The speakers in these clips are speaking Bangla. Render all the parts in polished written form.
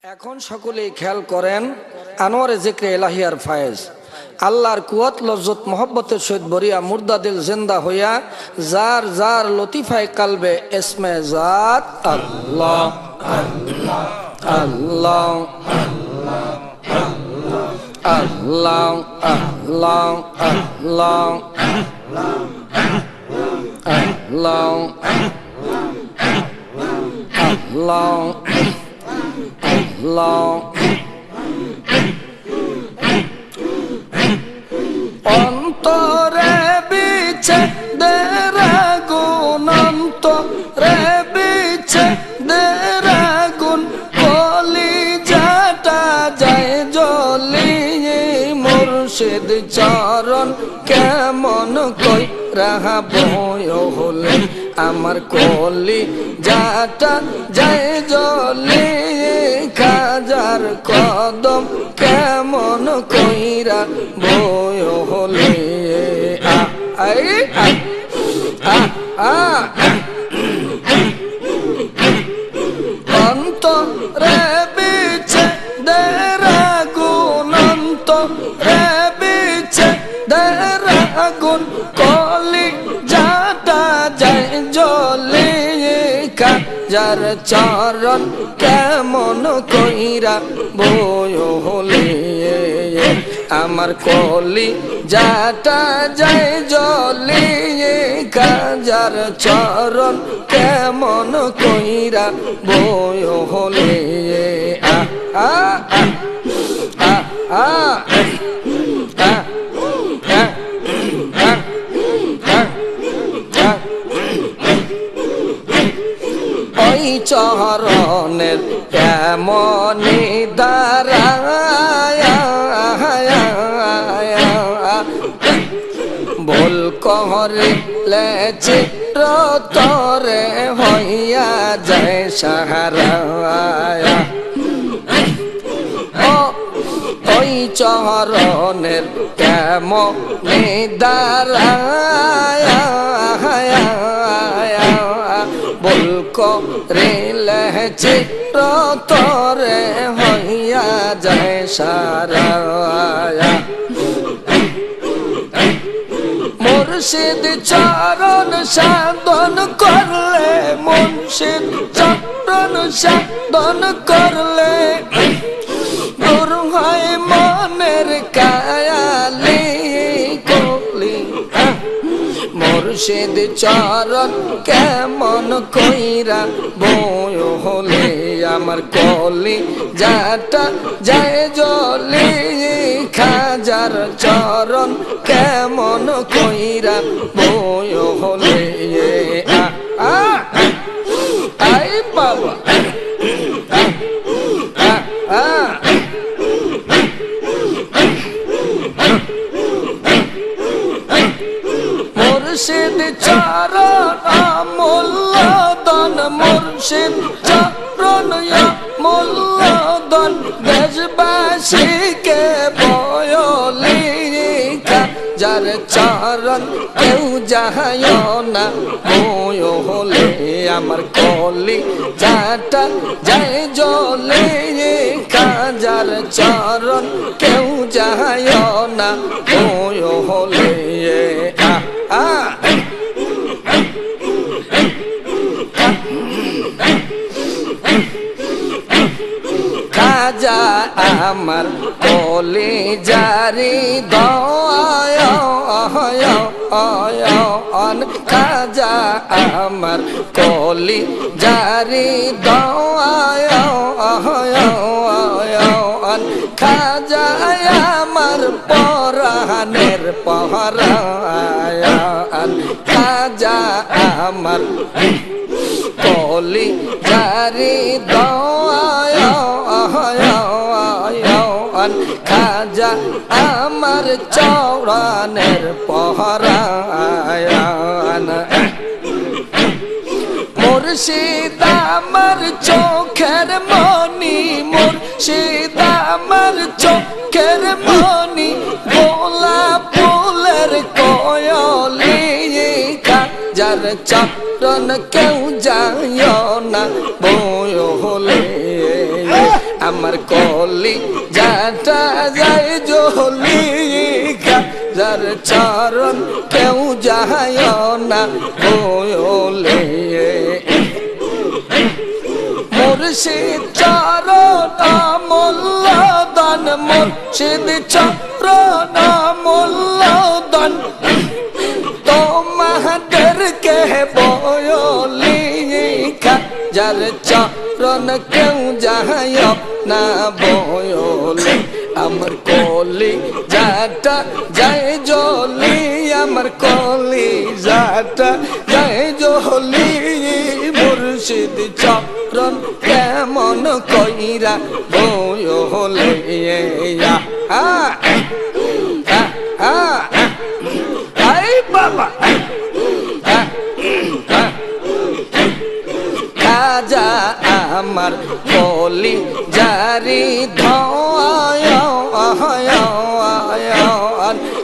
এখন সকলেই খেয়াল করেন আনোয়ারে জিক্রে ইলাহিয়ার ফায়েজ আল্লাহর কুয়াত লজ্জত মোহব্বতের সহিত ভরিয়া মুর্দা দিল জিন্দা হইয়া যার যার লতিফায় কালবে ইসমে জাত আল্লাহ আল্লাহ আল্লাহ আল্লাহ আল্লাহ আল্লাহ আল্লাহ আল্লাহ অন্তরে বিছে দেরাগুন অন্তরে বিছে দেরাগুন কলি যাটা যায় জলিয়ে মুর্শিদ চরণ কেমন কই রাহা বয় হলে আমার কলি যাটা যায় জলিয়ে খাজার কদম কেমন কইরা বয় হলে অন্তরে বিছে দেরাগুন অন্তরে বিছে দেরাগুন কলি যাটা যায় জলে যার চরণ কেমন কইরা বয় হলে আমার কলি যাটা যায় জলে যার চরণ কেমন কইরা বয় হলে ওই চরণের কেমনি দাঁড়ায় ভুল করিলে চিত্রতরে হইয়া যায় সাহারা ওই চরণের কেমনি দাঁড়ায় ভুল করিলে চিত্রতরে হইয়া যায় সারা মুর্শিদ চরণ সাধন করলে মুর্শিদ চরণ সাধন করলে দূর হয় মনের কায়ালি কলি মুর্শিদ চরণ কেমন কইরা বয় হলে আমার কলি যাটা যায় জলে খাজার চরণ কেমন কইরা বয় হলে আই বাবা মুর্শিদ চরণ আমূল্যদন মুর্শিদ চরণ আমূল্যদন দেশবাসীকে বয়লি যার চরণ কেউ যায় না বয় হলে আমার কলি যাটা যায় জলে যার চরণ কেউ যায় না বয় হলে খাজা আমার কলি জারি দয়ান খাজা আমার কলি জারি দয়ান খাজা আমার পরাণের পহরায়ান খাজা আমার কলি জারি দয়ান খাজা আমার চরণের পহরায়ান মুর্শিদ আমার চোখের মনি মুর্শিদ আমার চোখের মনি গোলাপ ফুলের কোয়লি যার চরণ কেউ যায় না বয় হলে আমার কলি যাটা যায় জলি যার চরণ কেউ যায় না বলে মুর্শিদ চরণ আমূল্য দান মুর্শিদ চরণ আমূল্য দান তোমাদেরকে বলি যার চরণ কেউ যায় না বলে আমার কলি যাটা যায় জলি আমার কলি যাটা যায় জলি মুর্শিদ চরণ কেমন কইরা বলে আই বাবা খাজা আমার কলি জারি ধন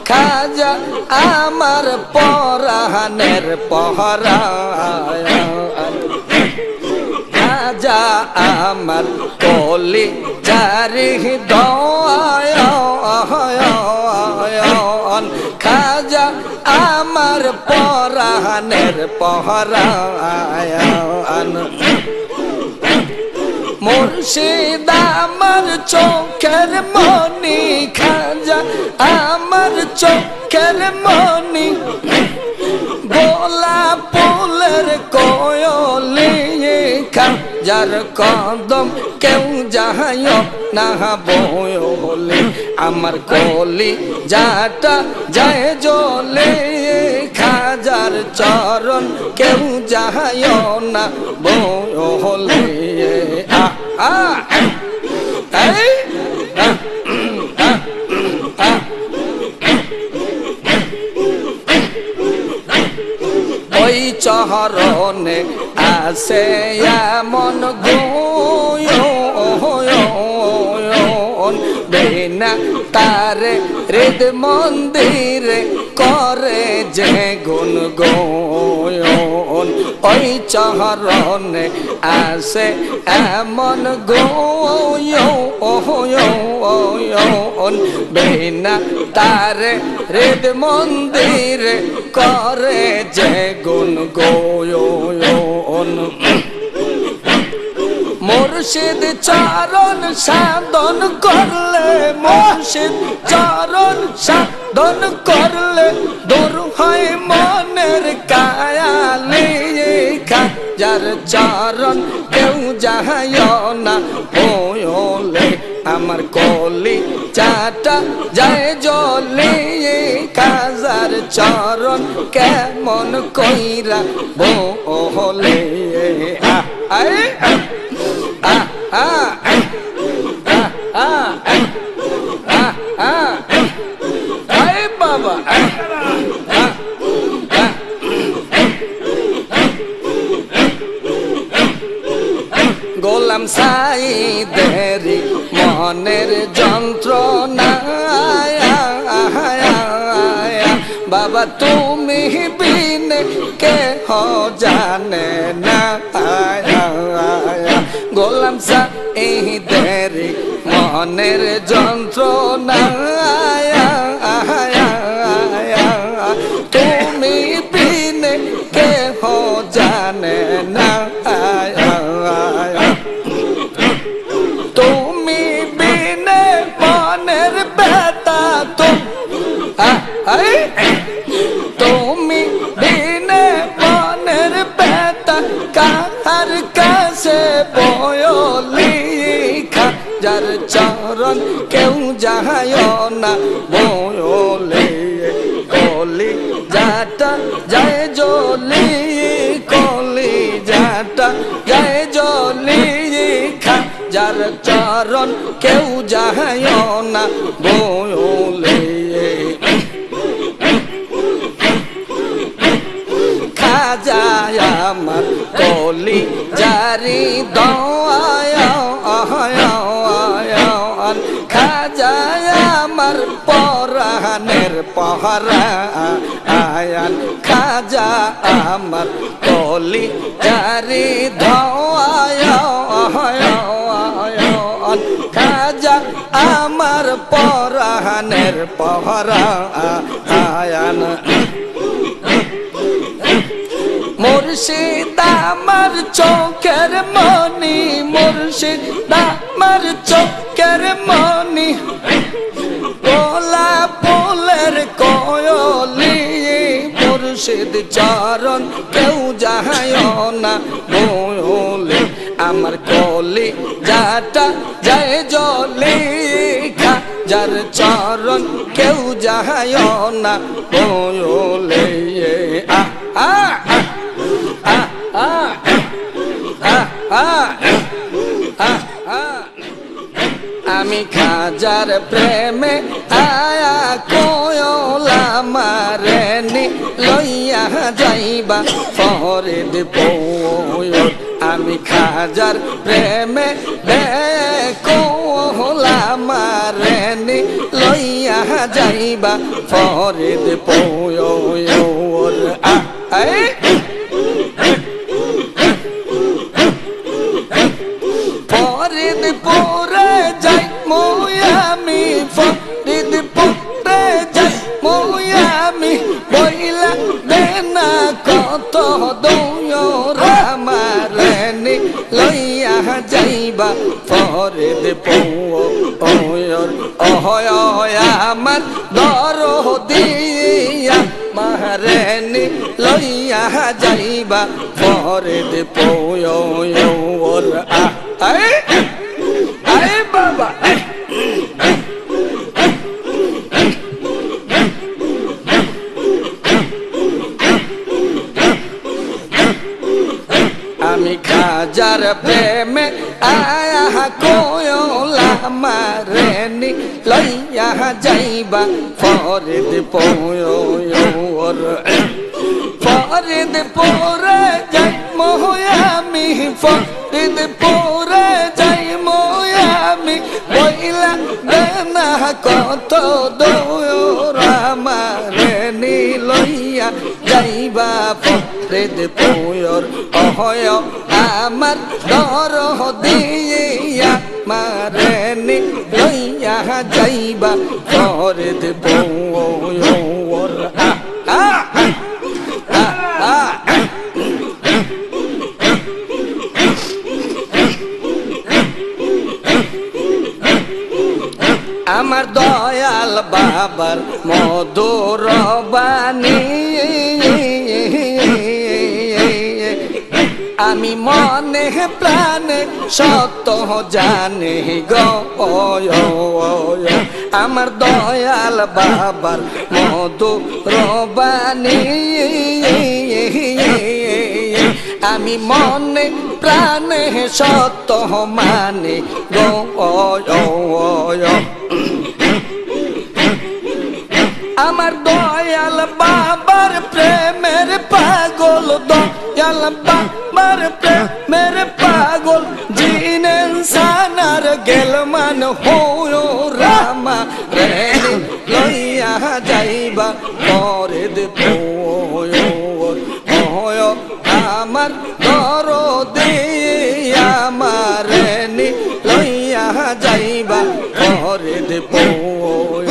খাজা আমার পরাণের পহরায়ন খাজা আমার কলি জারি ধন খাজা আমার পরাণের পহরায়ন মুর্শিদ আমার চোখের মনি খাজা আমার চোখের মনি গোলাপ ফুলের কোয়লি খাজার কদম কেউ যায় না বলে আমার কলি যাটা যায় জলে খাজার চরণ কেউ যায় না বলে ওই চরণে আসে এমন গুণ বিনা তারে হৃদ মন্দিরে করে যে গুণ গুণ ওই চরণে আসে এমন গুণ বিনা তারে হৃদ মন্দিরে করে যে গুণ গুণ মুর্শিদ চরণ সাধন করলে মুর্শিদ চরণ সাধন করলে দূর হয় মনের কায়ালি খাজার চরণ কেউ যায় না বলে আমার কলি চাটা যায় জলি খাজার চরণ কেমন কইরা বলে বাবা গোলাম সাইদেরি মনের যন্ত্রণা বাবা তুমি বিনে কে জানে না গোলাম সাইদেরি মনের যন্ত্রণা তুমি বিনে কে জানে না তুমি বিনে মনের বেতা তুমি বিনে মনের বেতা কাহার কাছে বয়লি খাজার চরণ কেউ যায় না বলে কলি যাটা যায় জলি কলি যাটা যায় জলি খাজার চরণ কেউ যায় না বলে খাজা আমার কলি জারি দয়ান খাজা আমার পরাণের পহরায়ন খাজা আমার কলি জারি ধয়ান মহান খাজা আমার পরাণের পরায়ণ মুর্শিদ আমার চোখের মনি মুর্শিদ আমার চোখের মনি গোলা ফুলের কোয়লি মুর্শিদ চরণ কেউ যায় না বলে আমার কলি যাটা যায় জলি খাজার চরণ কেউ যায় না বলে আমি খাজার প্রেমে আয়া কোয়লা মারেনি লইয়া যাইবা ফরিদপুর আমি খাজার প্রেমে কোয়লা মারেনি লইয়া যাইবা ফরিদপুর ফরিদপুরে যাই মোয়ামি ফরিদপুরে যাই মোয়ামি বইলা দেনা কত দৌরা মারেনি লইয়া যাইবা ফরিদপুর অহয় আমার দরদিয়া মারেনি লইয়া যাইবা ফরিদপুর আয় বাবা আমি খাজার প্রেমে আয়া কোয়লা মারেনি লইয়া যাইবা ফরিদপুর ফরিদপুরে যাই মোয়ামি ফরিদপুরে যাই মোয়ামি বইলা দেনা কত দৌরা মারেনি লইয়া যাইবা ফরিদপুর অহয় আমার দরদিয়া মারেনি লইয়া যাইবা ফরিদপুর আমার দয়াল বাবার মধুর বাণী আমি মনে প্রাণে সত্য জানি গো আমার দয়াল বাবার মধুর বাণী আমি মনে প্রাণে সত্য মানে গো আমার দয়াল বাবার প্রেমের পাগল দয়াল বাবার প্রেমের পাগল জিনেন সানার গেলমান হো রামা রে লইয়া যাইবা ফরিদপুর আমার দরদিয়া মারেনি লইয়া যাইবা ফরিদপুর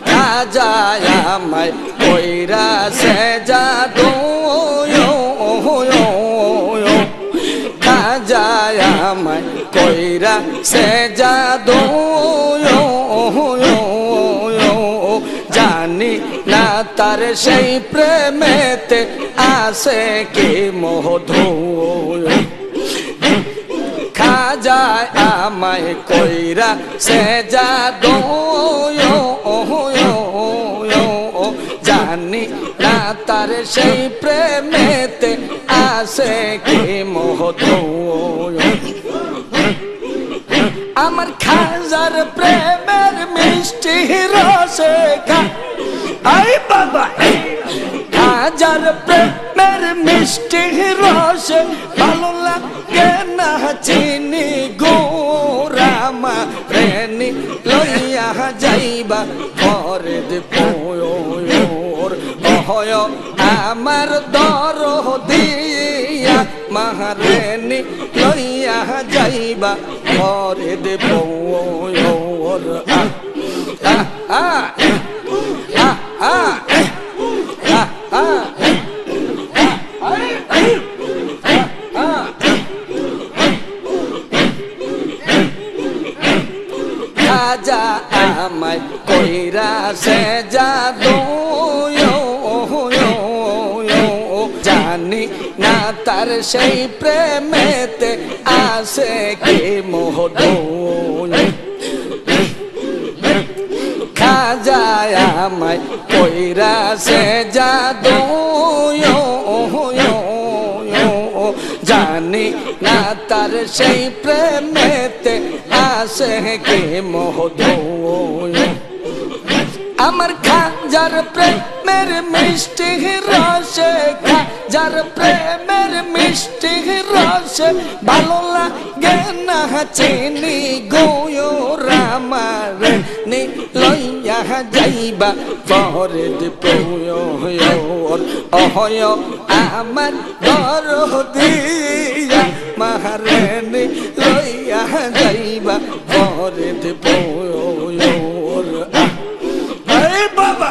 খাজায় আমায় কইরা সে জাদু খাজায় আমায় কইরা সে জাদু জানি না তার সেই প্রেমেতে আসে কি মধু খাজায় আমায় কইরা সে জাদু জানি না তার সেই প্রেমেতে আসে কি মধু আমার খাজার প্রেমের মিষ্টি রসে আই বাবা খাজার প্রেমের মিষ্টি রসে ভালো লাগে না চিনি গোরামা প্রেনি লইয়া যাইবা ফরিদপুর অহয় আমার দরদিয়া মাহারেনি লইয়া যাইবা ঘরে দেব খাজা আমায় কইরা সে জাদু জানি না তার সেই প্রেমেতে আসে কি মোহদু খাজা আমায় কইরা সে জাদু জানি না তার সেই প্রেমেতে আসে কি মোহদু আমার খাজার প্রেমের মিষ্টি রসে খাজার প্রেমের মিষ্টি রসে ভালো লাগে না চিনি গোয়রামার নি লইয়া যাইবা পরে অহয় আমার দরদিয়া মাহারেনি লইয়া যাইবা পরে বাবা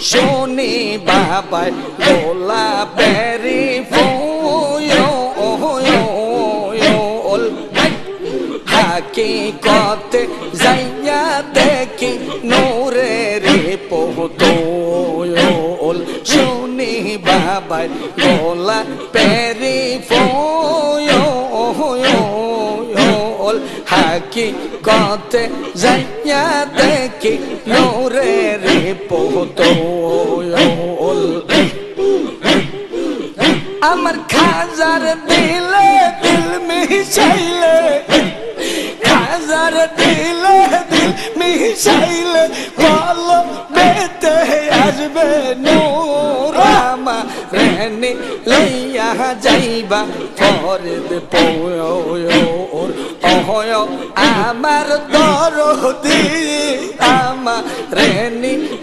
শোনি বাবার গোলা বেরি ফুল হাকিকতে যাইয়া দেখি নূরের পহতোল শোনি বাবার গোলা বেরি ফুল হাকিকতে যাইয়া দেখি নূরের পহতোল আমার খাজার দিলে দিল মিশাইলে খাজার দিলে দিল মিশাইলে বলো বেতে আসবে নূর আমারে লইয়া যাইবা পরে অহয় আমার দরদি আমারে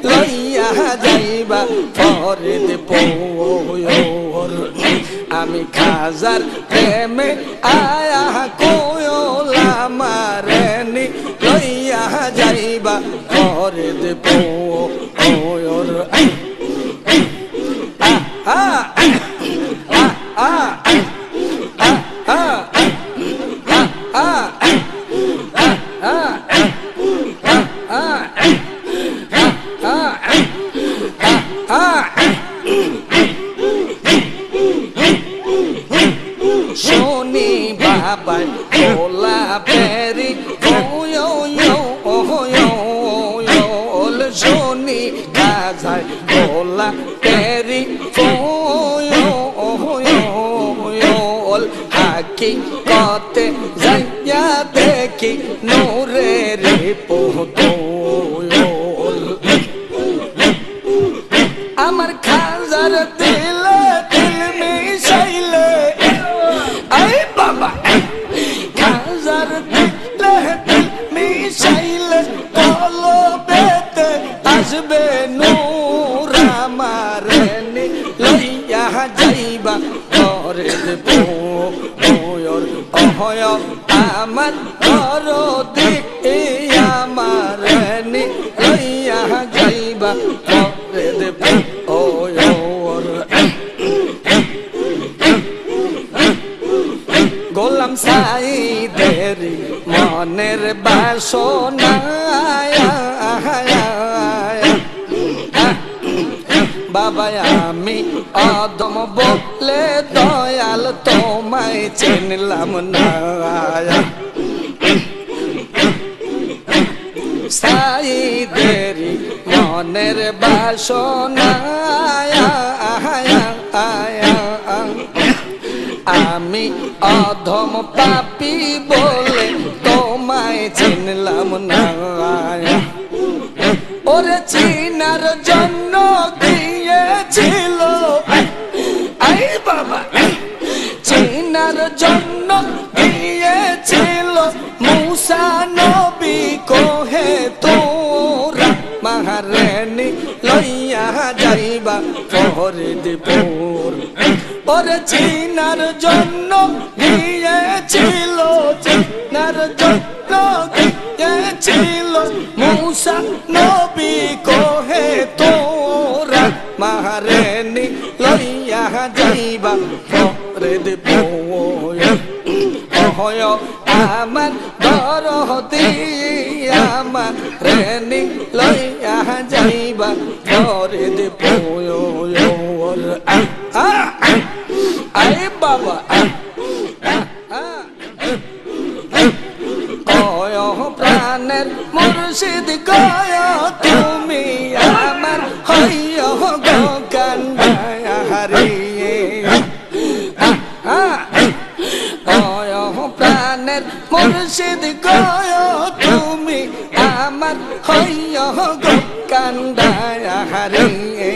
লইয়া যাইবা পরে আমি খাজার প্রেমে আয়া কোয়লা মারেনি লইয়া যাইবা পরে দেব শোনি বাবা গোলা বেরি শোনি খাজার গোলা বেরি হাকিকতে যাইয়া দেখি নূরের পহতোল আমার খাজার দিলে দিল মিশাইলে আই বাবা খাজার দিলে দিল মিশাইলে বলো বেতে আসবে নূর আমারে লইয়া যাইবা করে দেব অহয় আমার দরদি আমারে লইয়া যাইবা করে দেব গোলাম সাইদের মনের বাসনা বাবা আমি অদম বলে দয়াল তোমায় চিনলাম না সাইদের মনের বাসনা আমি অধম পাপী বলে তোমায় চিনলাম না ওরে চিনার জন্য গিয়েছিল আই বাবা জন্য গিয়েছিল মুসা নবী কোহে তোরা মহারানী লইয়া যাইবা ফরিদপুর ওরে চিনার জন্য গিয়েছিল চিনার জন্য গিয়েছিল মুসা নবী কোহে তোরা মহারানী লইয়া যাইবা ফরিদপুর ওহয় আমার দরদি আমার রেনি লইয়া যাইবা ফরিদপুর আই বাবা কয় প্রাণের মুর্শিদ কয় তুমি আমার হইয় গো কান্ডাহারিয়ে কয় প্রাণের মুর্শিদ কয় তুমি আমার হইয় গো কান্ডাহারিয়ে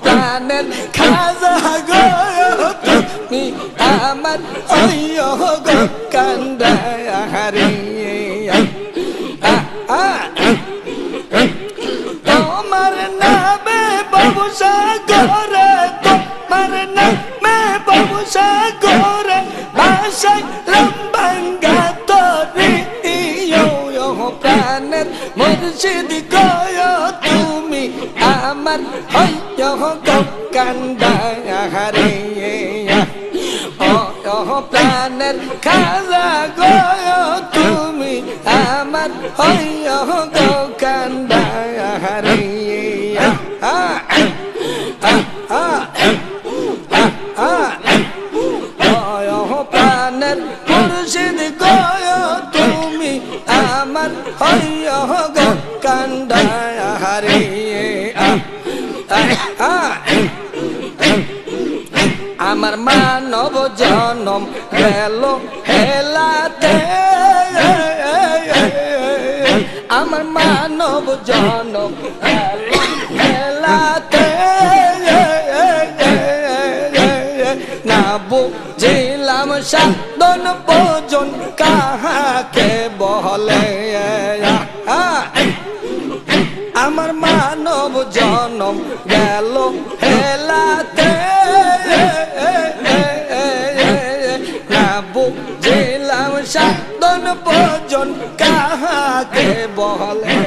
প্রাণের খাজা গয় তুমি আমার হইয় গো কান্ডাহারিয়ে তোমার নামে বাবুসা করে তোমার নামে বাবুসা করে বাসায় লম্বাঙ্গা তরি প্রাণের মুর্শিদ কয় তুমি আমার হইয় গো কান্ডাহারিয়ে প্রাণের খাজা গয় তুমি আমার হইয় গো কান্ডাহারিয়ে প্রাণের মুর্শিদ গয় তুমি আমার হইয় গো কান্ডাহারিয়ে আমার মানব জনম গেল হেলাতে আমার মানব জনম গেল হেলাতে না বুঝিলাম সাধন ভোজন কাহাকে বলে আমার মানব জনম গেল হেলাতে না বুঝিলাম সাধন ভোজন কাহাকে বলে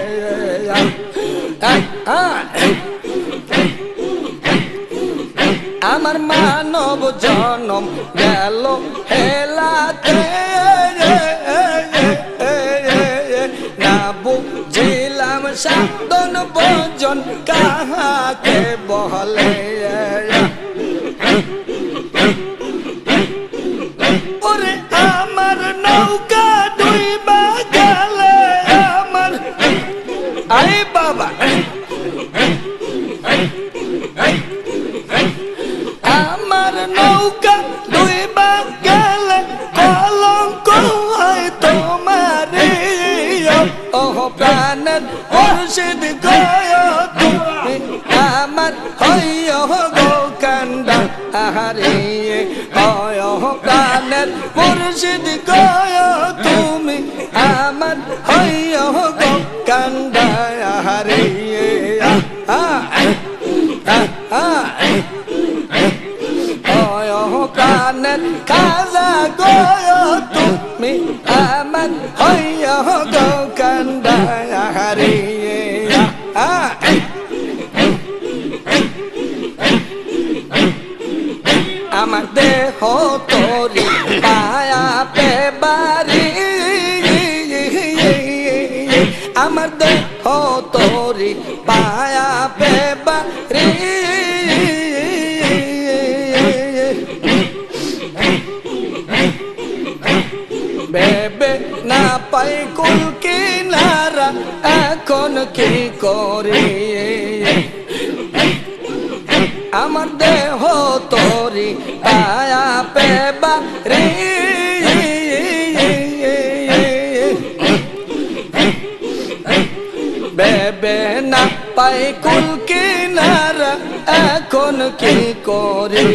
আমার মানব জনম গেল হেলাতে না বুঝিলাম সাধন ভোজন কাহাকে বলে ওরে আমার নৌকা ডুইবা গেলে আমার আই বাবা আমার নৌকা ডুইবা গেলে কলঙ্ক হয় তোমার ওহ প্রাণের মুর্শিদ গয় তুমি আমার হইয় গো কান্ডাহারিয়ে ওহ প্রাণের মুর্শিদ গয় তুমি আমার হইয় গো কান্ডাহারিয়ে প্রাণের খাজা গয় তুমি আমার হইয় গো কান্ডাহারিয়ে আমার দেহ তোরি পায়া পে বাড়ি আমার দেহ তোরি পায়া পে বাড়ি বেবে না পাই কুল কিনারা এখন কি করি আমার দেহ তোরি পায়া পে বাড়ি বেবে না পাই কুল কিনারা এখন কি করি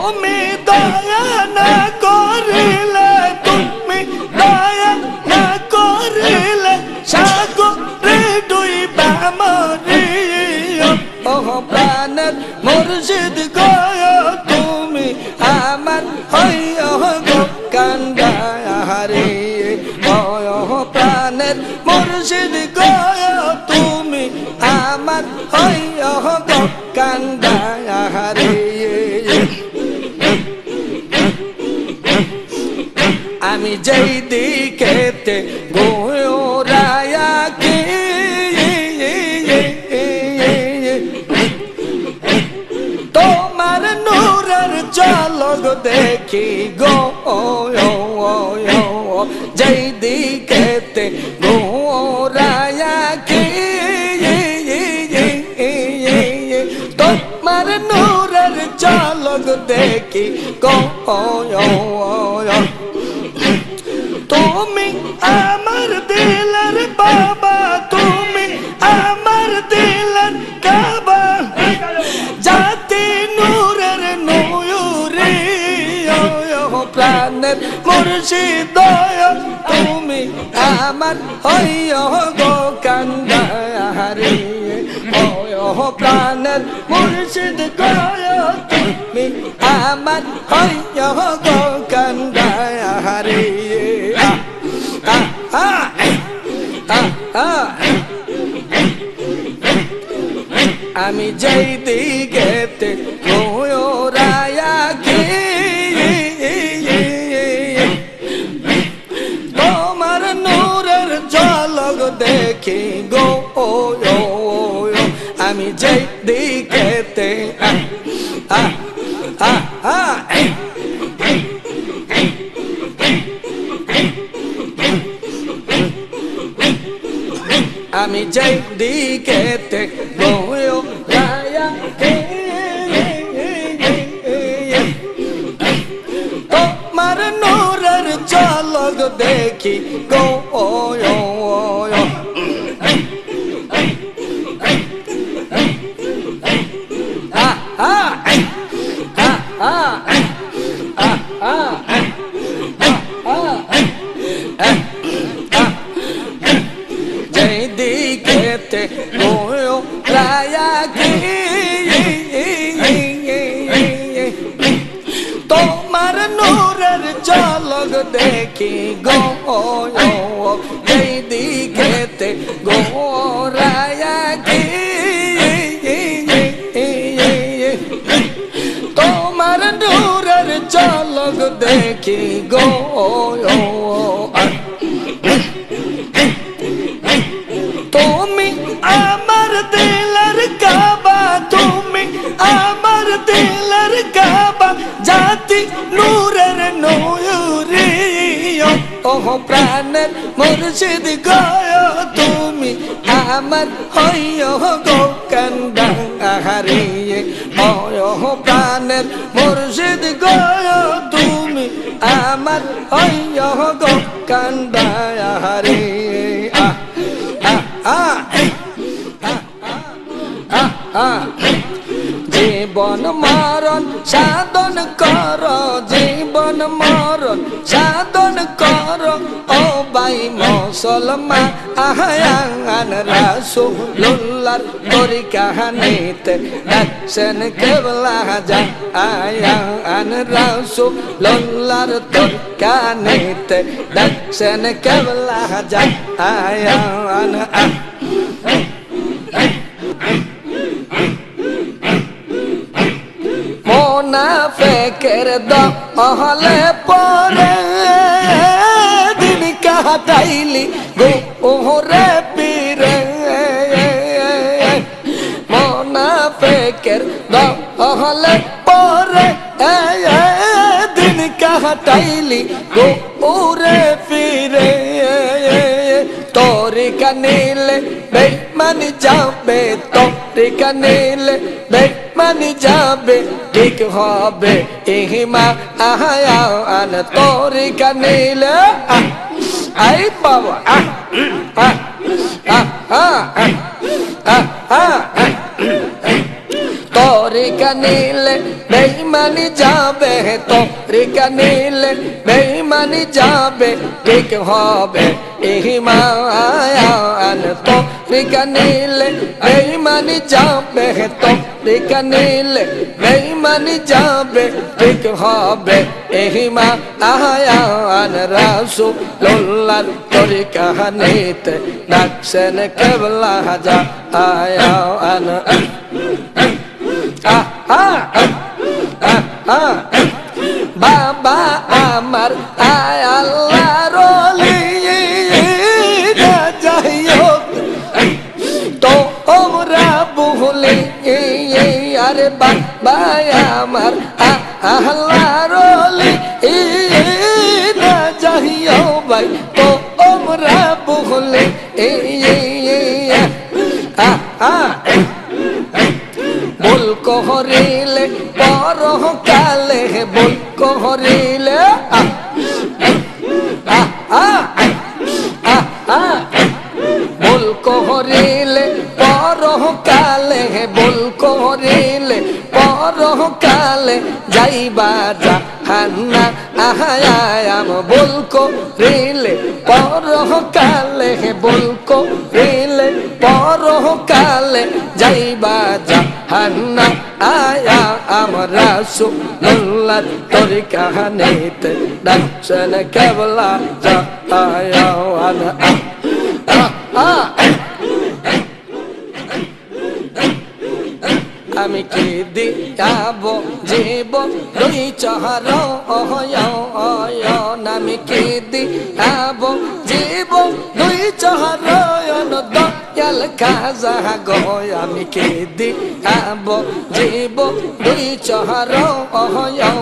তুমি দয়া না করিলে, তুমি দয়া না করিলে সাগরে ডুইবা মরি। ও প্রাণের মুর্শিদ গয় তুমি আমার হইয় গো কান্ডারি। ও প্রাণের মুর্শিদ গয় তুমি আমার হইয় গো কান্ডারি। আমি যেই দিকেতে গোরায়া কি তোমার নূরের ঝলক দেখি গো, যেই দিকেতে গোরায়া কি তোমার নূরের ঝলক দেখি গো। তুমি আমার দিলের বাবা, তুমি আমার দিলের কাবা, জাতি নূরের নূরে। প্রাণের মুর্শিদ তুমি আমার হইয় গো কান্ডারি। ও প্রাণের মুর্শিদ গয় তুমি আমার হইয় গো কান্ডারি। আমি যেই দিকেতে গোরায়া কি তোমার নূরের ঝলক দেখি গো। আমি যেই দিকেতে আমি যেই দিকেতে গোরায়া কি তোমার নূরের ঝলক দেখি গো। যেই দিকেতে গোরায়া কি তোমার নূরের ঝলক দেখি গো। যেই দিকেতে গোরায়া কি তোমার নূরের ঝলক দেখি গো। তুমি আমার দিলের কাবা, তুমি আমার দিলের কাবা, জাতি নূরের নূরে। ও প্রাণের মুর্শিদ গয় তুমি আমার হইয় গো কান্ডারি। ও প্রাণের মুর্শিদ গয় তুমি আমার হইয় গো কান্ডারি। জীবন মরণ সাধন কর, জীবন মরণ সাধন কর। ও ভাই মুসলমান আহায়ান রাসূলুল্লাহর তরিকা নিতে ডাকছেন কেবলা যায়। আয়ান রাসূলুল্লাহর তরিকা নিতে ডাকছেন কেবলা যায়। আয়ান মুনাফিকের দলে পরে দিন কাটাইলি গোরে পীরে। মুনাফিকের দলে পরে দিন কাটাইলি গোরে পীরে। তরিকা নিলে বেঈমানি যাবে, তরিকা নিলে বেঈমানি যাবে, ঠিক হবে ঈমান। তরিকা নিলে আই বাবা তোর তরিকা নিলে বেঈমানি যাবে, তরিকা নিলে বেঈমানি যাবে, ঠিক হবে ঈমান। তরিকা নিলে বেঈমানি যাবে, তরিকা নিলে বেঈমানি যাবে, ঠিক হবে ঈমান। রাসূলুল্লাহর তরিকা নিতে ডাকছেন কেবলা জাহান। বাবা আমার আল্লাহর ওলি না যাইও তোমরা ভুলে, আরে বাবা আমার আল্লাহর ওলি না যাইও ভাই তোমরা ভুলে। ভুল করিলে পরকালে, ভুল করিলে ভুল করিলে পরকালে, ভুল করিলে পরকালে যাইবা জাহান্নাম। ভুল করিলে পরকালে, ভুল করিলে পরকালে যাইবা জাহান্নাম। আমার রাসূলুল্লাহর তরিকা নিতে ডাকছেন কেবলা জাহান। আমি কি দিয়াব জীবন দুই চরণ, আমি কি দিয়াব জীবন দুই চরণ, দয়াল খাজা গো আমি কি দিয়াব জীবন দুই চরণ,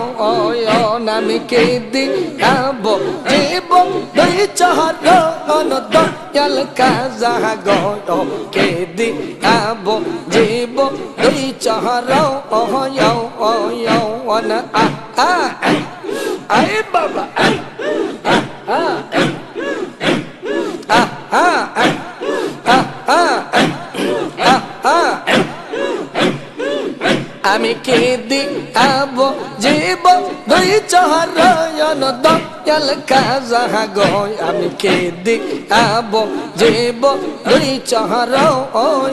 আমি কি দিয়াব জীবন দুই চরণ, দয়াল খাজা গো কে দিয়াব জীবন দুই চরণ। আই বাবা আমি কি দিয়াব জীবন দুই চরণ, দয়াল খাজা গো আমি কি দিয়াব জীবন দুই চরণ।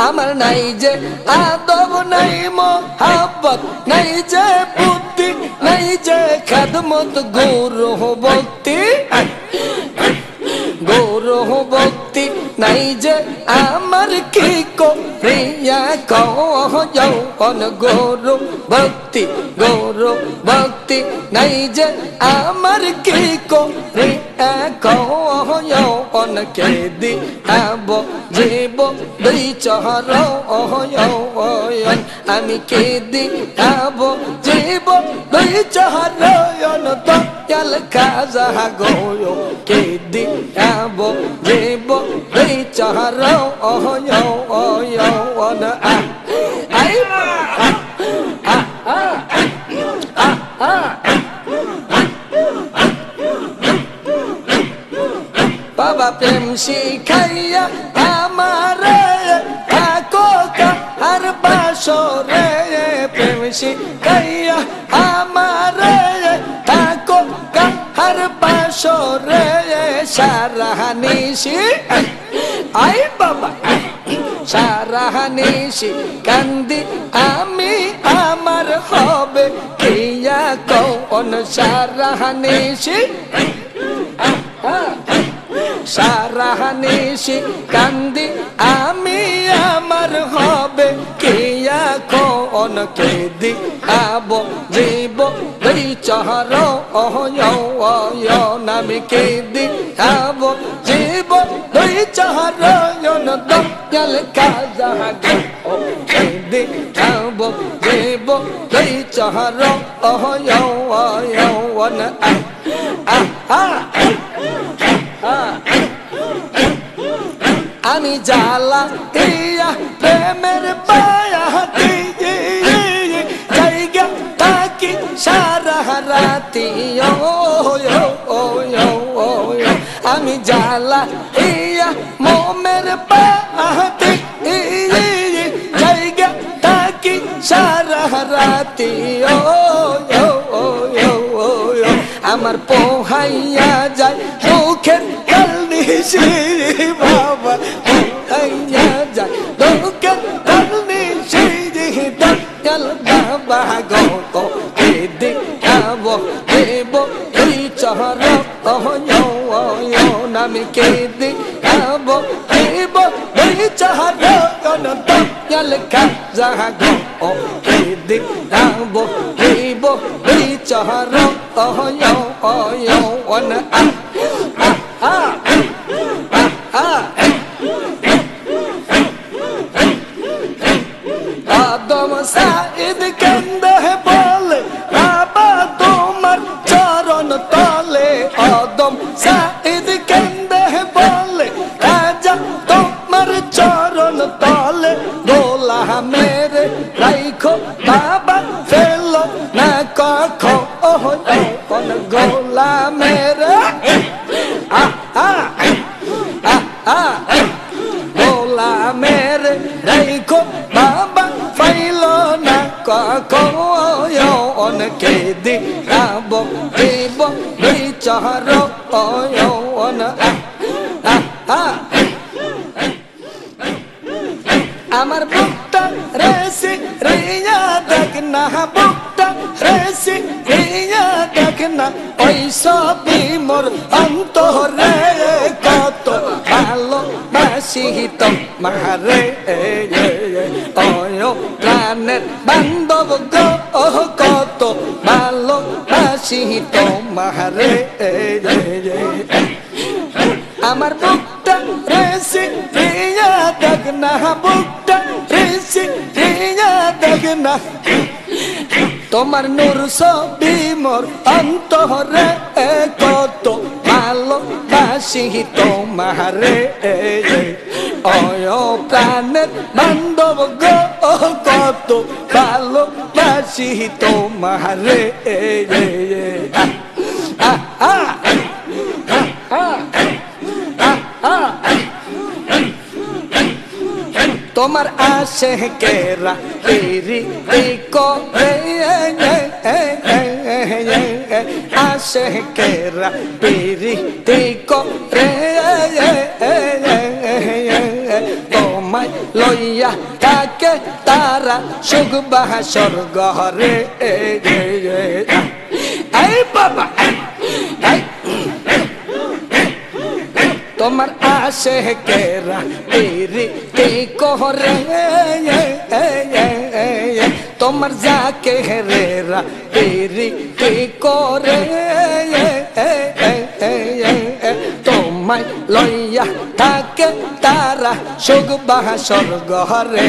আমার নাই যে আদব, নাই মোহাব্বত, নাই যে বুদ্ধি, নাই যে খেদমত, গুরু ভক্তি, গুরু ভক্তি নাই যে আমার কি করিয়া কন, গুরু ভক্তি, গুরু ভক্তি নাই যে আমার কি করিয়া কন, কে দিয়াব জীবন দুই চরণ, আমি কে দিয়াব জীবন দুই চরণ, দয়াল খাজা গো কে দিয়াব জীবন দুই চরণ। বাবা প্রেম শিখাইয়া আমারে থাকো কাহার বাসরে, প্রেম শিখাইয়া আমারে থাকো কাহার বাসরে, সারা নিশি আই বাবা সারা নিশি কান্দি আমি, আমার হবে কিয়া কৌন, সারা নিশি সারা নিশি কান্দি আমি, আমার হবে কিয়া কৌন, কে দিয়াব জীবন দুই চরণ, আমি কে দিয়াব জীবন দুই চরণ, দয়াল খাজা গো কে দিয়াব জীবন দুই চরণ। আমি জ্বালা ইয়া প্রেমের পায়া জায়গা থাকি সারা রাতি, আমি জ্বালা ইয়া মোমের পাহাতি রাতি ও আমার পোহাইয়া যায় দুঃখের কালনিশি বাবা পোহাইয়া যায় দুঃখের কালনিশি দয়াল বাবা গো দেব দেব এই চহর নামে কে দেব দেব এই চহর দয়াল খাজা গো দেব দেব এই চহর আদম সাইদ কেন্দে বলে বাবা তোমার চরণ তলে আদম সাইদ কেন্দে বলে রাজা তোমার চরণ তলে গোলা মেরে রাইখো বাবা ফেলো না কখন গোলা মেরে গোলা মেরে রাইখো বাবা ফাইলো না কখন কে দিব দিব বিচার আমার বুকটা রেসি রিয়া দেখ না বুকটা রেসি রিয়া দেখ না ওই সবই মোর অন্তরে কত ভালোবাসি তোমারে ও প্রাণের বান্ধব গো কত ভালোবাসি তোমারে আমার বুকটা রেসি রিয়া দেখ না বুকটা রেসি রিয়া দেখ না তোমার নূর ছবি মোর অন্তরে কত ভালোবাসি তোমারে ও প্রাণের বান্ধব গো কত ভালোবাসি তোমারে তোমার আশে কেরা তেরি করে আশে কেরা তেরি করে তোমায় লইয়া তাকে তারা সুখ বাহা স্বর্গ রে এই বাবা তোমার আশে কেরা তেরি করে তোমার যাকে হেরেরা তেরি করে তোমায় লইয়া থাকে তারা সুখ বাহা স্বর্গ রে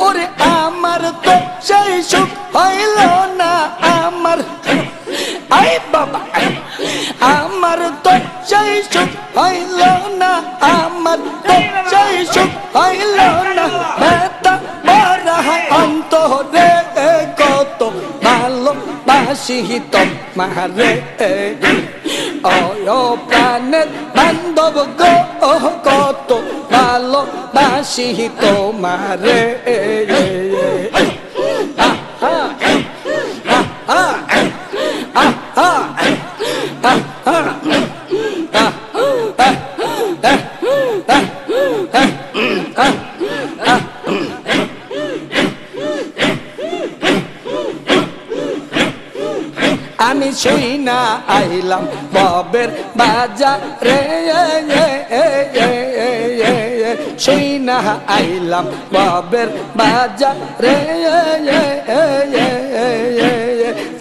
ওরে আমার তো সেই সুখ হইল না আমার আই বাবা আমার তো সেই সুখ হইল না আমার তো সেই সুখ হইল না বেতা বড় অন্তরে কত ভালোবাসি তোমারে ও প্রাণের বান্ধব গো কত ভালোবাসি তোমারে আমি শুই না আইলাম ববের বাজারে শুই না আইলাম ববের বাজারে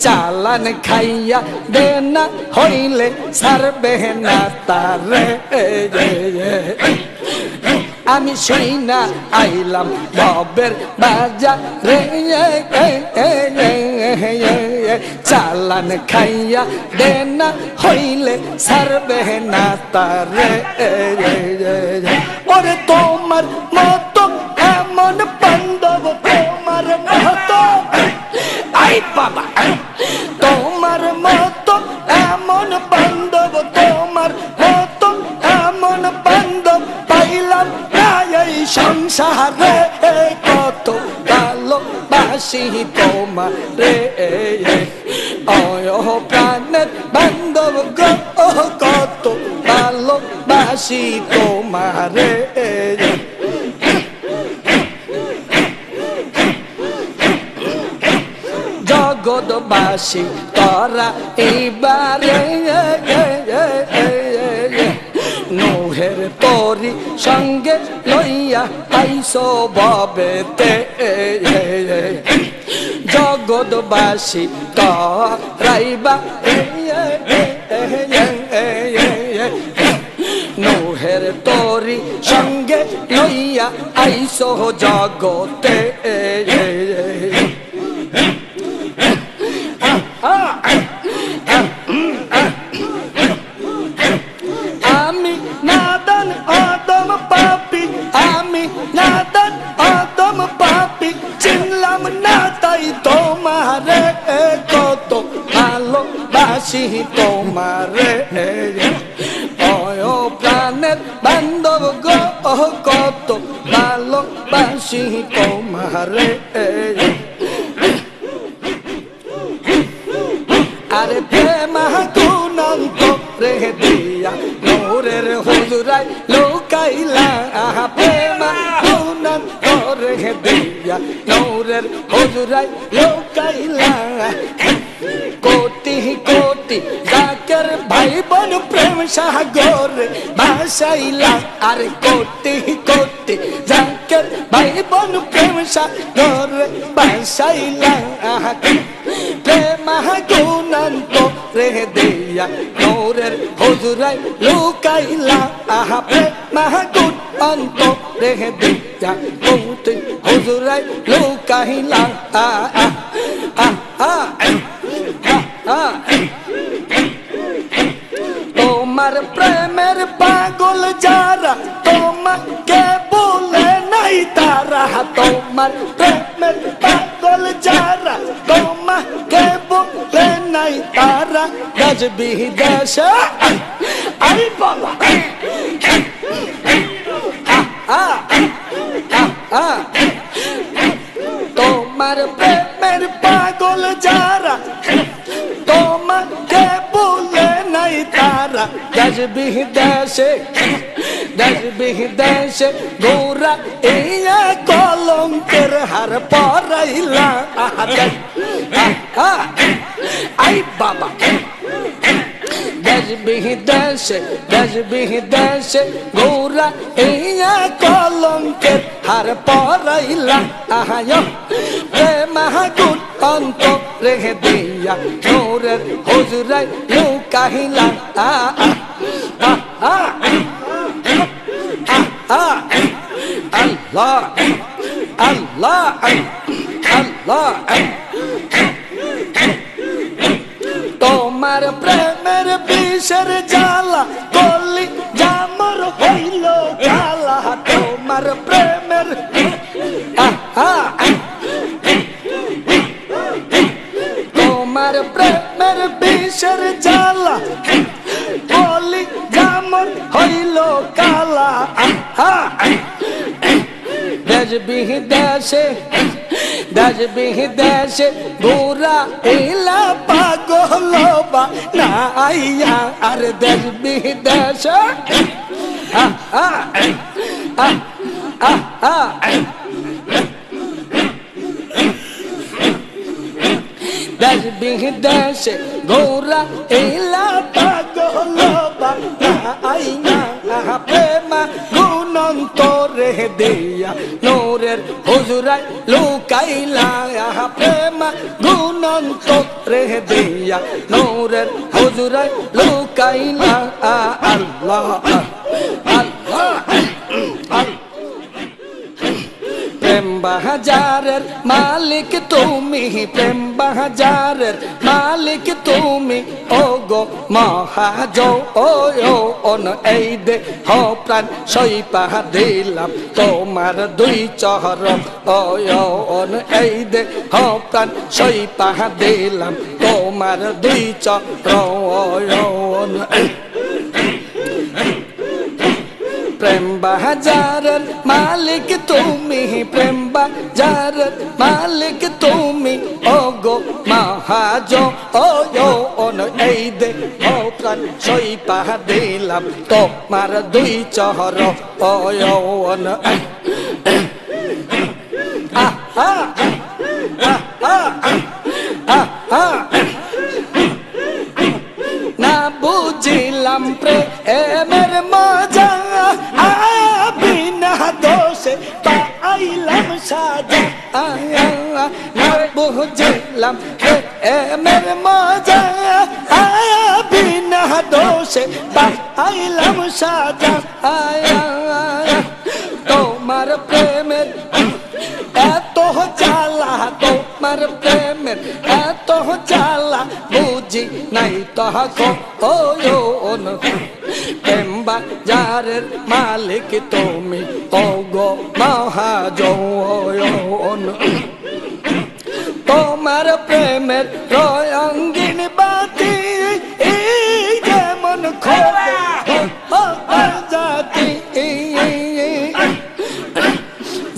চালান খাইয়া দেনা হইলে সারবে না তারে আমি শুই না আইলাম ববের বাজারে চালান খাইয়া দেনা হইলে সারবে না তারে ওরে তোমার মতো এমন বান্ধব তোমার মতো আই বাবা তোমার মতো এমন বান্ধব তোমার মতো এমন সারে কত ভালোবাসি তোমারে ও প্রাণের বান্ধব গো কত ভালোবাসি তোমারে জগৎবাসী তোরা এইবারে নোহের তরি সঙ্গে লইয়া আইসো ববেতে জগৎবাসী তোরাইবা নোহের তরি সঙ্গে লইয়া আইসো জগতে আমি নাদান আদম পাপী আমি নাদান আদম পাপী চিনলাম না তাই তোমারে কত ভালোবাসি তোমারে ও প্রাণের বান্ধব গো কত ভালোবাসি তোমারে আরে প্রেমা গুণান্ত রেহে দিয়া নূরের হুজুরাই লুকাইলা প্রেমা গুণান্ত রেহে দিয়া নূরের হুজুরাই লুকাইলা কোটি কোটি জাকের ভাই বোন প্রেম সাগরে ভাসাইলা আরে কোটি কোটি জাকের ভাই বোন প্রেম সাগরে ভাসাইলা প্রেমা গুণান্ত রেহে দিয়া নূরের হুজুরাই লুকাইলা প্রেমা গুণান্ত রেহে দিয়া কোটি হুজুরাই লুকাইলা তোমার প্রেমের পাগল যারা তোমাকে বলে নাই তারা তোমার প্রেমের পাগল যারা তোমাকে বলে নাই তারা দেশ বিদেশে আই বাবা তোমার প্রেমের পাগল যারা তোমাকে বলে নাই তারা দেশ বিদেশে গৌরা ইয়া কলঙ্কের হার পরাইলা আই বাবা দেশ বিদেশে গৌরা ইয়া কলঙ্কের হার পরাইলা প্রেমা গুণান্ত রেহে দিয়া নূরের হুজুরাই লুকাইলা আল্লাহ আল্লাহ আল্লাহ তোমার প্রেমের বিষের জ্বালা কলি জামর হইল জ্বালা তোমার প্রেমের তোমার প্রেমের বিষের জ্বালা কলি জামর হইল কালা দেশ বিদেশে গোরা এলা পাগল না আইয়া আর দেশ বিদেশে দেশ বিদেশে গোরা এলা পাগল না আইয়া প্রেমা গুণান্ত রেহে দিয়া নূরের হুজুরাই লুকাইলা প্রেমা গুণান্ত রেহে দিয়া নূরের হুজুরাই লুকাইলা আল্লাহ আল্লাহ প্রেম বাজারের মালিক তুমি প্রেম বাজারের মালিক তুমি ও গো মহাজন এই দে প্রাণ সইপা দিলাম তোমার দুই চরণ এই দে প্রাণ সইপা দিলাম তোমার দুই চরণ প্রেম বাজারের মালিক তুমি, প্রেম বাজারের মালিক তুমি, ও গো মহাজন। এই দে ও প্রাণ সইপা দিলাম তোমার দুই চরণ। না বুঝিলাম প্রেমের মজা, বিনা দোষে পাইলাম সাজা। না বুঝিলাম প্রেমের মজা, বিনা দোষে পাইলাম সাজা। তোমার প্রেমের এত জ্বালা, তোমার প্রেমের এত জ্বালা, বুঝি নাই তখন। প্রেম বাজারের মালিক তুমি, ও গো মহাজন। তোমার প্রেমের রঙিন বাতি যেমন খোলে জাতি,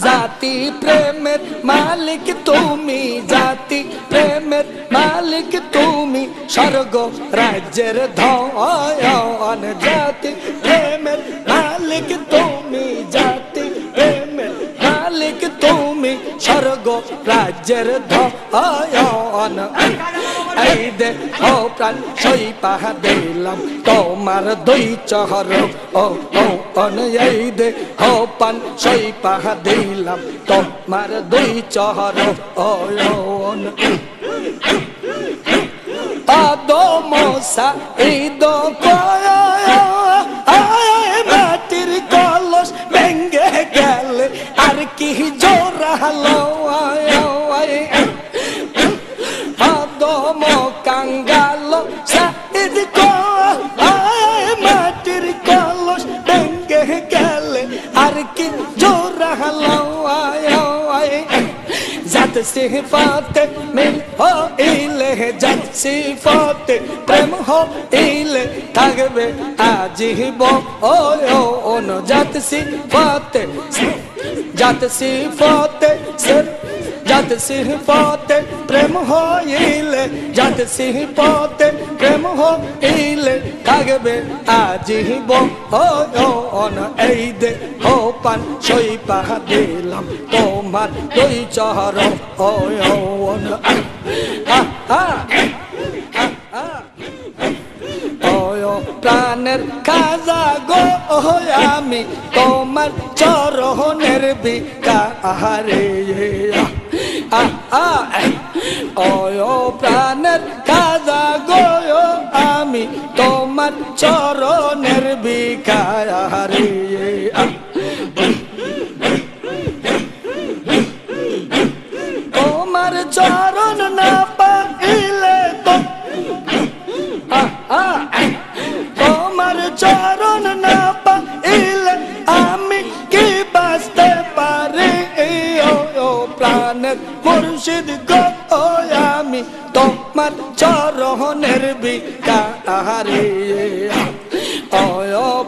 জাতি প্রেমের মালিক তুমি, জাতি প্রেমের মালিক তুমি, স্বর্গ রাজ্যের ধন। জাতি প্রেমের মালিক তুমি, জাতি প্রেমের মালিক তুমি, স্বর্গ রাজ্যের ধন। এই দে ও প্রাণ সইপা দিলাম তোমার দুই চরণ। এই দে ও প্রাণ সইপা দিলাম তোমার দুই চরণ। আদমসা ঈদ মাটির কলস ভেঙ্গে গেলে আর কি জোরালো। আদম কাঙ্গাল সাইদ মাটির কলস ভেঙ্গে গেলে আর কি জোরালো। জাত সিফাতে মিল হইলে, জাত সিফাতে প্রেম হইলে থাকবে আজীবন। জাত সিফাতে, জাত সিফাতে, জাত সিফাতে প্রেম হইলে, জাত সিফাতে প্রেম হইলে থাকবে আজীবন। এই দে ও পান সইপা দিলাম তোমার দুই চরণ। প্রাণের খাজা গো আমি তোমার চরণের ভিখারি। প্রাণের খাজা গো আমি তোমার চরণের ভিখারি। তোমার চরণ না পাইলে তো, তোমার চরণ না পাইলে আমি কি বাঁচতে পারি। প্রাণের মুর্শিদ গো আমি তোমার চরণের ভিখারি।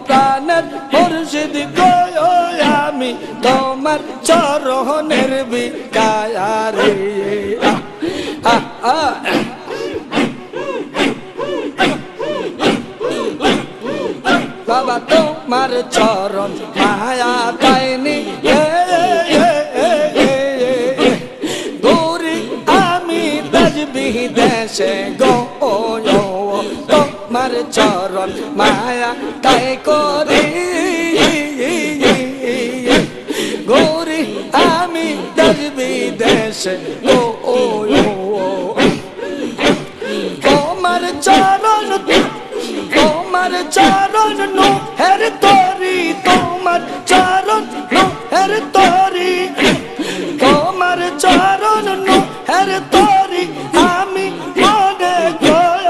প্রাণের মুর্শিদ গো আমি তোমার চরণের ভিখারি। বাবা তোমার চরণ মায়া পাইনি, গৌরী আমি দেশ দেশে গো। তোমার চরণ মায়া তাই করি, গৌরী আমি দেশ বিদেশে গো। তোমার চরণ, তোমার চরণ নোহের তরি, তোমার চরণ নোহের তরি, তোমার চরণ নোহের তরি আমি মনে গয়ি।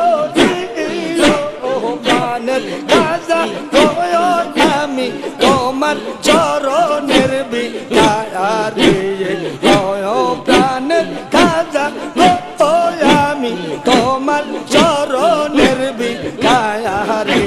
মানের গাজা গয় আমি তোমার চরণের ভিখারি। প্রাণের গাজা গয় আমি তোমার চরণের ভিখারি।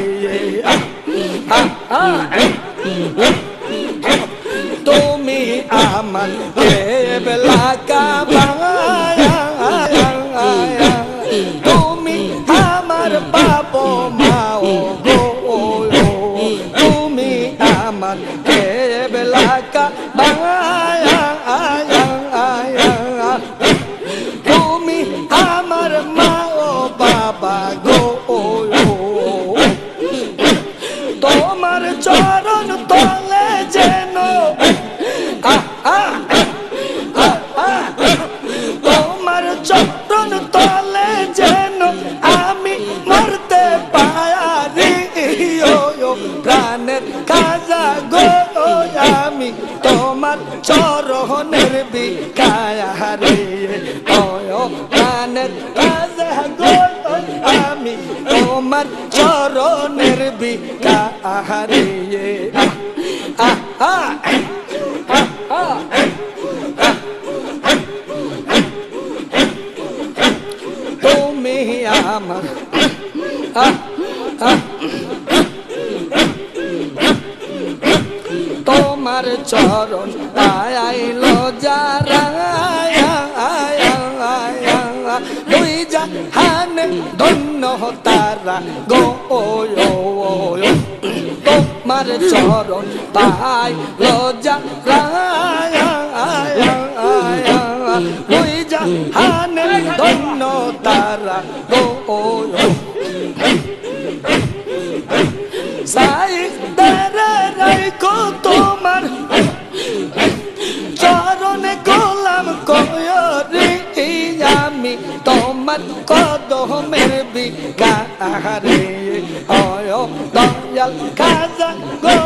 কাজে গো আমি তোমার চরণের ভিখারি তুমি আমার তোমার চরণ আইল যারা দুই জাহানে ধন্য তারা গো তোমার চরণ পাইল যারা দুই জাহানে ধন্য তারা গো সাই দারা রাইখো তোমার চরণে গোলাম কয়রি আমি তোমার কদমের ভিখারি ওয় দয়াল খাজা গো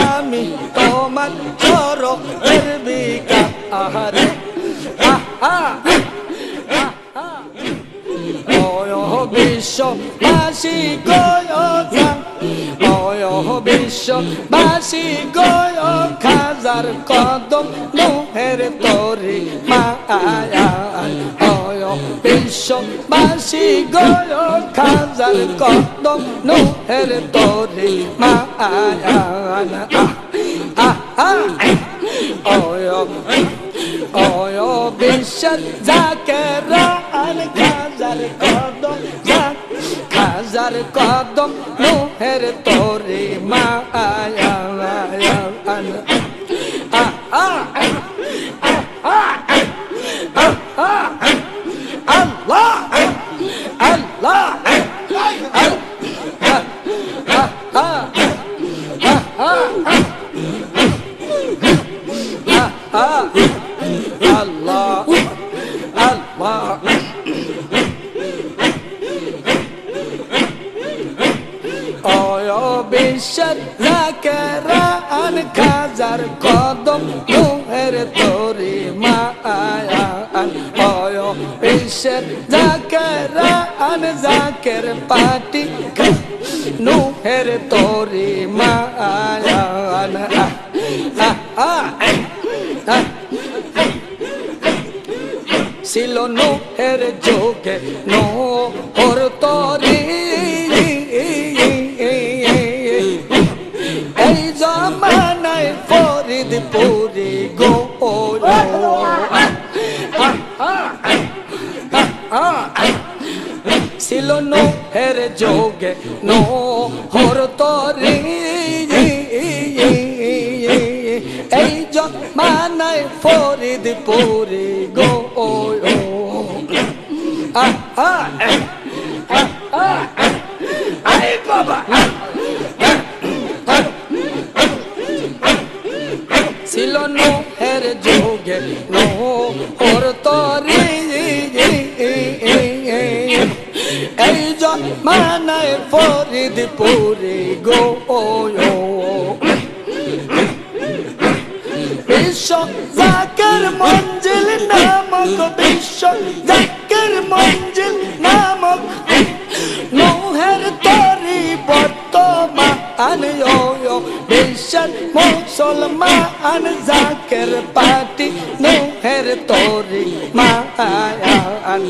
আমি তোমার চরণের ভিখারি বিশ্ববাসী গয় বিশ্ববাসী গয় খাজার কদম নুহের তরি মায়া বিশ্ববাসী গয় খাজার কদম নুহের তরি মায়া বিশ্বের জাকেরা খাজার কদম খাজার কদম নুহের তোরে মায়া আল্লাহ আল্লাহ আল্লাহ আল্লাহ বিশ্বের জাকেরান খাজার কদম নুহের তোরে মায়া বিশ্বের জাকেরান জাকের পাটি নুহের তোরে মায়া ছিল নুহের যোগে নোহর তরি এই জামানায় ফরিদপুরি গো ছিল নুহের যোগে নোহর তরি এই জামানায় ফরিদপুরি গো আই বাবা ছিল নুহের যোগে নোহর তরি এই জামানায় ফরিদপুরি গো বিশ্ব জাকের মঞ্জিল নামক বিশ্ব জাকের মঞ্জিল নামক নুহের তরি বর্তমান বিশ্বের মুসলমান জাকের পাটি নুহের তরি মায়ান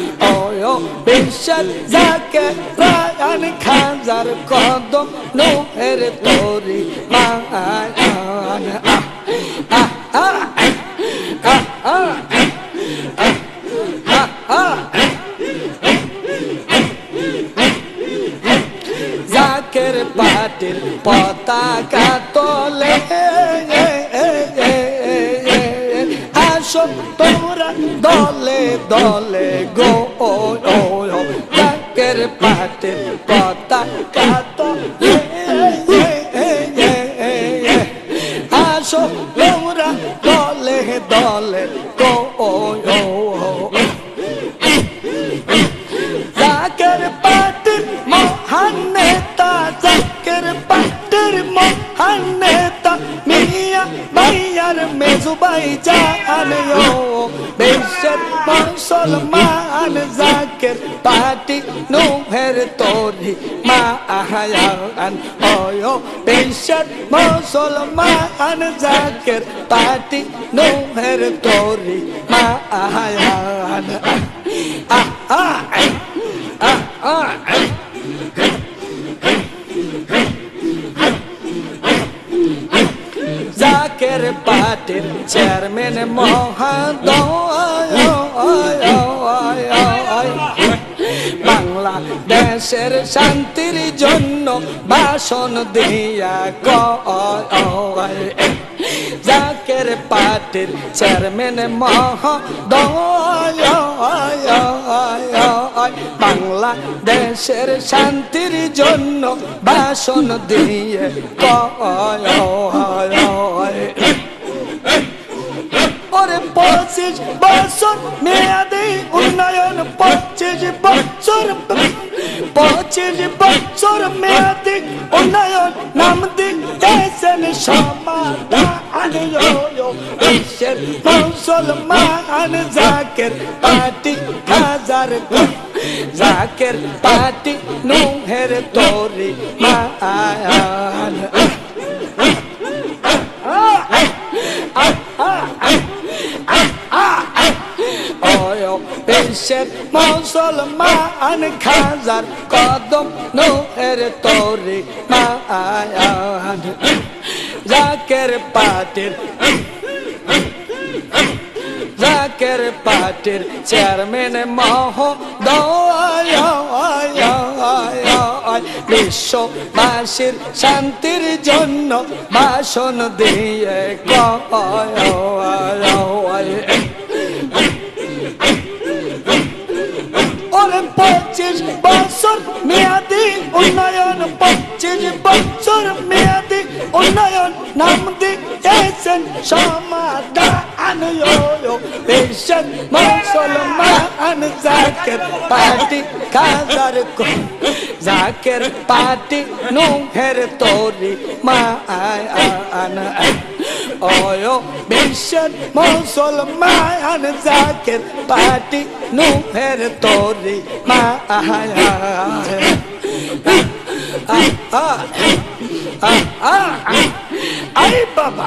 বিশ্বের জাকের রায়ান খাজার কদম নুহের তরি মায়ান জাকের পাটির পতাকা তোলে আসো তোমরা দলে দলে গো জাকের পাটির পতাকা তোলে আসো তোমরা দলে দলে গো জাকের পাটির মহান নেতা জাকের পাটির মহান নেতা মিয়া ভাইয়ার মেজুবাই জান বিশ্বের মুসলমান জাকের পাটি নুহের তরি মা আহায়ান ওয় বিশ্বের মুসলমান জাকের পাটি নুহের তরি মা আহায়ান জাকের পাটির চেয়ারম্যান মহোদয় বাংলাদেশের শান্তির জন্য ভাষণ দিয়া কয় জাকের পাটির চেয়ারম্যান মহোদয় বাংলাদেশের শান্তির জন্য ভাষণ দিয়ে কয় ওরে 25 বছর মেয়াদী উন্নয়ন 25 বছর মেয়াদী উন্নয়ন নাম দিয়েছেন সমাধান বিশ্বের মুসলমান জাকের পাটি হাজার জাকের পাটি নুহের তরি মান বিশ্বের মুসলমান খাজার কদম নুহের তরি মান জাকের পাটির চেয়ারম্যান মহোদয় বিশ্ববাসীর শান্তির জন্য ভাষণ দিয়ে কয় ওরে 25 বছর মেয়াদী উন্নয়ন 25 বছর মেয়াদী উন্নয়ন নাম দিয়েছেন সমাধান বিশ্বের মুসলমান জাকের পাটি খাজার জাকের পাটি নুহের তরি মান ওয় বিশ্বের মুসলমান জাকের পাটি নুহের তরি মান আই বাবা